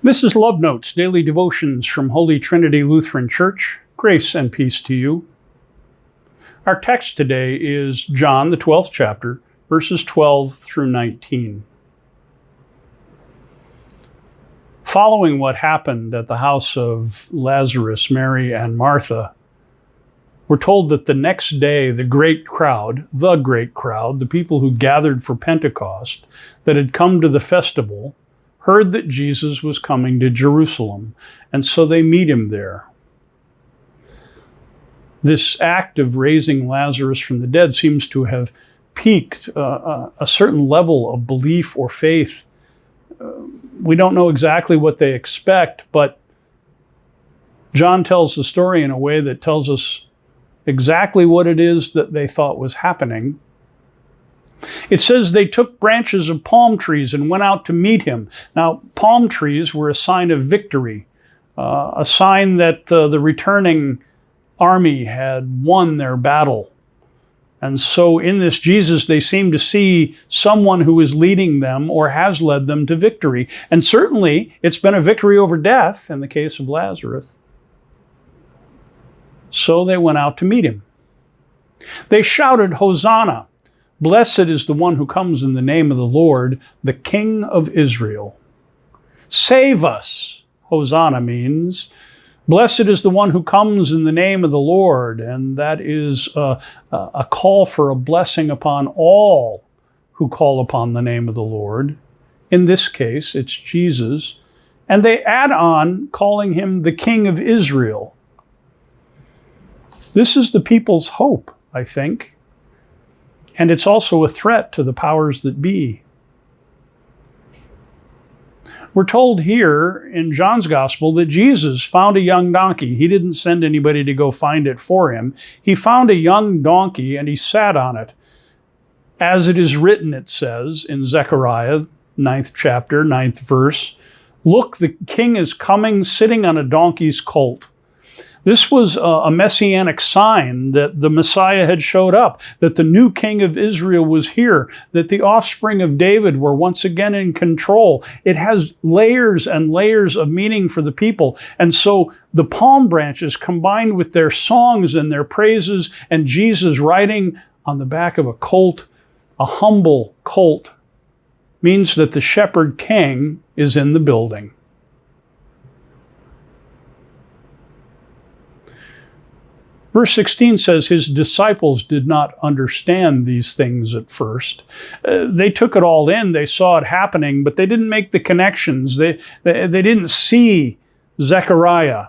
This is Love Notes, daily devotions from Holy Trinity Lutheran Church. Grace and peace to you. Our text today is John, the 12th chapter, verses 12 through 19. Following what happened at the house of Lazarus, Mary, and Martha, we're told that the next day, the great crowd, the people who gathered for Pentecost, that had come to the festival, heard that Jesus was coming to Jerusalem, and so they meet him there. This act of raising Lazarus from the dead seems to have piqued a certain level of belief or faith. We don't know exactly what they expect, but John tells the story in a way that tells us exactly what it is that they thought was happening. It says they took branches of palm trees and went out to meet him. Now, palm trees were a sign of victory, a sign that the returning army had won their battle. And so in this Jesus, they seem to see someone who is leading them or has led them to victory. And certainly, it's been a victory over death in the case of Lazarus. So they went out to meet him. They shouted, "Hosanna! Blessed is the one who comes in the name of the Lord, the King of Israel." Save us, Hosanna means. Blessed is the one who comes in the name of the Lord, and that is a call for a blessing upon all who call upon the name of the Lord. In this case, it's Jesus. And they add on calling him the King of Israel. This is the people's hope, I think. And it's also a threat to the powers that be. We're told here in John's Gospel that Jesus found a young donkey. He didn't send anybody to go find it for him. He found a young donkey and he sat on it. As it is written, it says in Zechariah, 9th chapter, 9th verse, "Look, the king is coming sitting on a donkey's colt." This was a messianic sign that the Messiah had showed up, that the new king of Israel was here, that the offspring of David were once again in control. It has layers and layers of meaning for the people. And so the palm branches combined with their songs and their praises and Jesus riding on the back of a colt, a humble colt, means that the shepherd king is in the building. Verse 16 says his disciples did not understand these things at first. They took it all in. They saw it happening, but they didn't make the connections. They didn't see Zechariah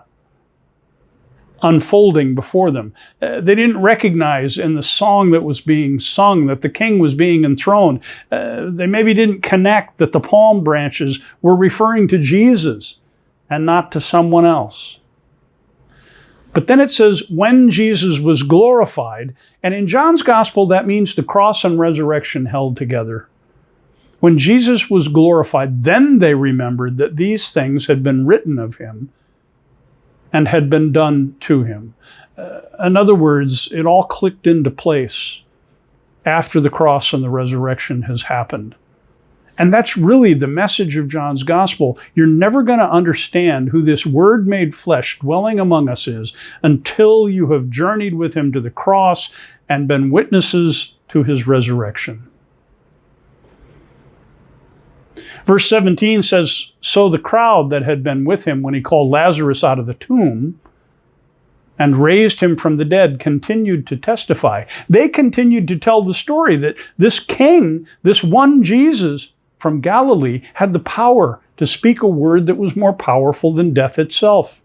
unfolding before them. They didn't recognize in the song that was being sung that the king was being enthroned. They maybe didn't connect that the palm branches were referring to Jesus and not to someone else. But then it says, when Jesus was glorified, and in John's Gospel, that means the cross and resurrection held together. When Jesus was glorified, then they remembered that these things had been written of him and had been done to him. In other words, it all clicked into place after the cross and the resurrection has happened. And that's really the message of John's Gospel. You're never going to understand who this Word made flesh dwelling among us is until you have journeyed with him to the cross and been witnesses to his resurrection. Verse 17 says, "So the crowd that had been with him when he called Lazarus out of the tomb and raised him from the dead continued to testify." They continued to tell the story that this king, this one Jesus from Galilee, had the power to speak a word that was more powerful than death itself.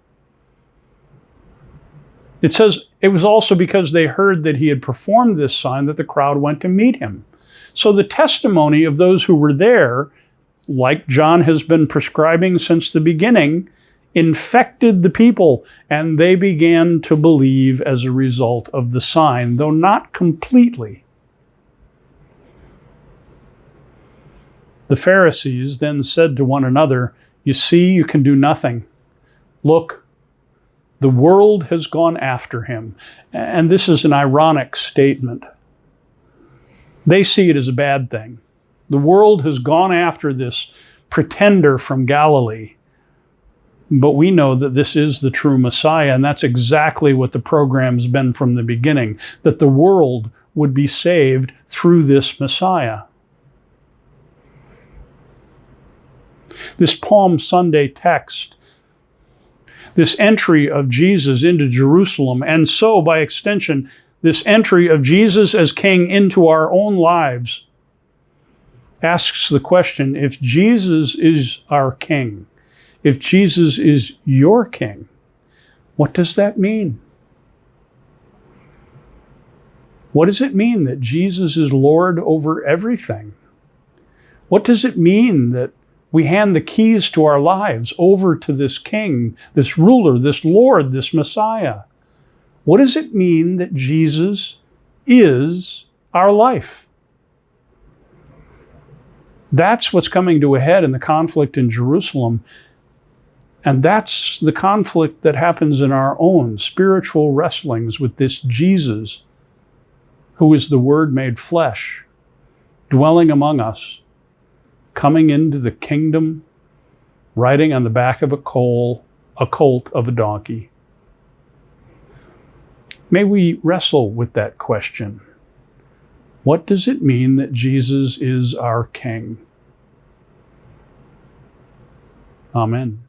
It says it was also because they heard that he had performed this sign that the crowd went to meet him. So the testimony of those who were there, like John has been prescribing since the beginning, infected the people, and they began to believe as a result of the sign, though not completely. The Pharisees then said to one another, "You see, you can do nothing. Look, the world has gone after him." And this is an ironic statement. They see it as a bad thing. The world has gone after this pretender from Galilee. But we know that this is the true Messiah, and that's exactly what the program's been from the beginning, that the world would be saved through this Messiah. This Palm Sunday text, this entry of Jesus into Jerusalem, and so by extension, this entry of Jesus as King into our own lives, asks the question, if Jesus is our King, if Jesus is your King, what does that mean? What does it mean that Jesus is Lord over everything? What does it mean that we hand the keys to our lives over to this King, this ruler, this Lord, this Messiah? What does it mean that Jesus is our life? That's what's coming to a head in the conflict in Jerusalem. And that's the conflict that happens in our own spiritual wrestlings with this Jesus, who is the Word made flesh, dwelling among us, coming into the kingdom, riding on the back of a colt of a donkey. May we wrestle with that question. What does it mean that Jesus is our King? Amen.